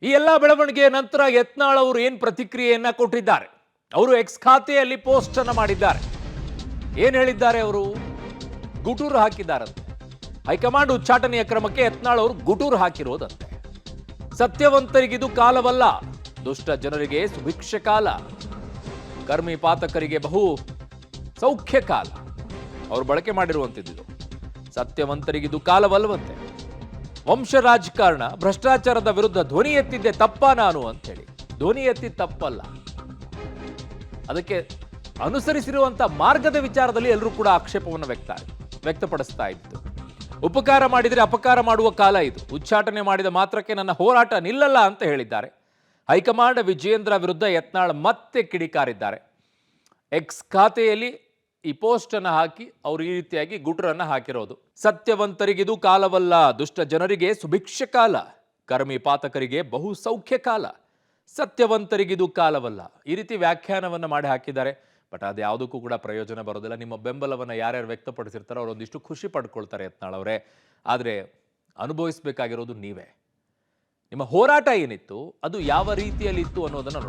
ಈ ಎಲ್ಲ ಬೆಳವಣಿಗೆಯ ನಂತರ ಯತ್ನಾಳ್ ಅವರು ಏನ್ ಪ್ರತಿಕ್ರಿಯೆಯನ್ನ ಕೊಟ್ಟಿದ್ದಾರೆ? ಅವರು ಎಕ್ಸ್ ಖಾತೆಯಲ್ಲಿ ಪೋಸ್ಟ್ ಅನ್ನ ಮಾಡಿದ್ದಾರೆ. ಏನ್ ಹೇಳಿದ್ದಾರೆ ಅವರು? ಗುಟೂರು ಹಾಕಿದ್ದಾರಂತೆ. ಹೈಕಮಾಂಡ್ ಉಚ್ಚಾಟನೆಯ ಕ್ರಮಕ್ಕೆ ಯತ್ನಾಳ್ ಅವರು ಗುಟೂರು ಹಾಕಿರೋದಂತೆ. ಸತ್ಯವಂತರಿಗಿದು ಕಾಲವಲ್ಲ, ದುಷ್ಟ ಜನರಿಗೆ ಸುಭಿಕ್ಷ ಕಾಲ, ಕರ್ಮಿ ಪಾತಕರಿಗೆ ಬಹು ಸೌಖ್ಯ ಕಾಲ. ಅವರು ಬಳಕೆ ಮಾಡಿರುವಂತಿದ್ದು ಸತ್ಯವಂತರಿಗಿದು ಕಾಲವಲ್ಲವಂತೆ. ವಂಶ ರಾಜಕಾರಣ ಭ್ರಷ್ಟಾಚಾರದ ವಿರುದ್ಧ ಧ್ವನಿ ಎತ್ತಿದ್ದೆ ತಪ್ಪ ನಾನು ಅಂತ ಹೇಳಿ. ಧ್ವನಿ ಎತ್ತಿ ತಪ್ಪಲ್ಲ, ಅದಕ್ಕೆ ಅನುಸರಿಸಿರುವಂತ ಮಾರ್ಗದ ವಿಚಾರದಲ್ಲಿ ಎಲ್ಲರೂ ಕೂಡ ಆಕ್ಷೇಪವನ್ನು ವ್ಯಕ್ತಪಡಿಸ್ತಾ ಇತ್ತು. ಉಪಕಾರ ಮಾಡಿದರೆ ಅಪಕಾರ ಮಾಡುವ ಕಾಲ ಇದು. ಉಚ್ಚಾಟನೆ ಮಾಡಿದ ಮಾತ್ರಕ್ಕೆ ನನ್ನ ಹೋರಾಟ ನಿಲ್ಲಲ್ಲ ಅಂತ ಹೇಳಿದ್ದಾರೆ. ಹೈಕಮಾಂಡ್ ವಿಜಯೇಂದ್ರ ವಿರುದ್ಧ ಯತ್ನಾಳ್ ಮತ್ತೆ ಕಿಡಿಕಾರಿದ್ದಾರೆ. ಎಕ್ಸ್ ಖಾತೆಯಲ್ಲಿ ಈ ಪೋಸ್ಟ್ ಅನ್ನು ಹಾಕಿ ಅವರು ಈ ರೀತಿಯಾಗಿ ಗುಟರನ್ನ ಹಾಕಿರೋದು. ಸತ್ಯವಂತರಿಗಿದು ಕಾಲವಲ್ಲ, ದುಷ್ಟ ಜನರಿಗೆ ಸುಭಿಕ್ಷ ಕಾಲ, ಕರ್ಮಿ ಪಾತಕರಿಗೆ ಬಹು ಸೌಖ್ಯ ಕಾಲ, ಸತ್ಯವಂತರಿಗಿದು ಕಾಲವಲ್ಲ, ಈ ರೀತಿ ವ್ಯಾಖ್ಯಾನವನ್ನು ಮಾಡಿ ಹಾಕಿದ್ದಾರೆ. ಬಟ್ ಅದು ಯಾವುದಕ್ಕೂ ಕೂಡ ಪ್ರಯೋಜನ ಬರೋದಿಲ್ಲ. ನಿಮ್ಮ ಬೆಂಬಲವನ್ನು ಯಾರ್ಯಾರು ವ್ಯಕ್ತಪಡಿಸಿರ್ತಾರೋ ಅವರೊಂದಿಷ್ಟು ಖುಷಿ ಪಡ್ಕೊಳ್ತಾರೆ ಯತ್ನಾಳ್ ಅವರೇ. ಆದರೆ ಅನುಭವಿಸಬೇಕಾಗಿರೋದು ನೀವೇ. ನಿಮ್ಮ ಹೋರಾಟ ಏನಿತ್ತು ಅದು ಯಾವ ರೀತಿಯಲ್ಲಿ ಇತ್ತು ಅನ್ನೋದನ್ನು ನೋಡಿ.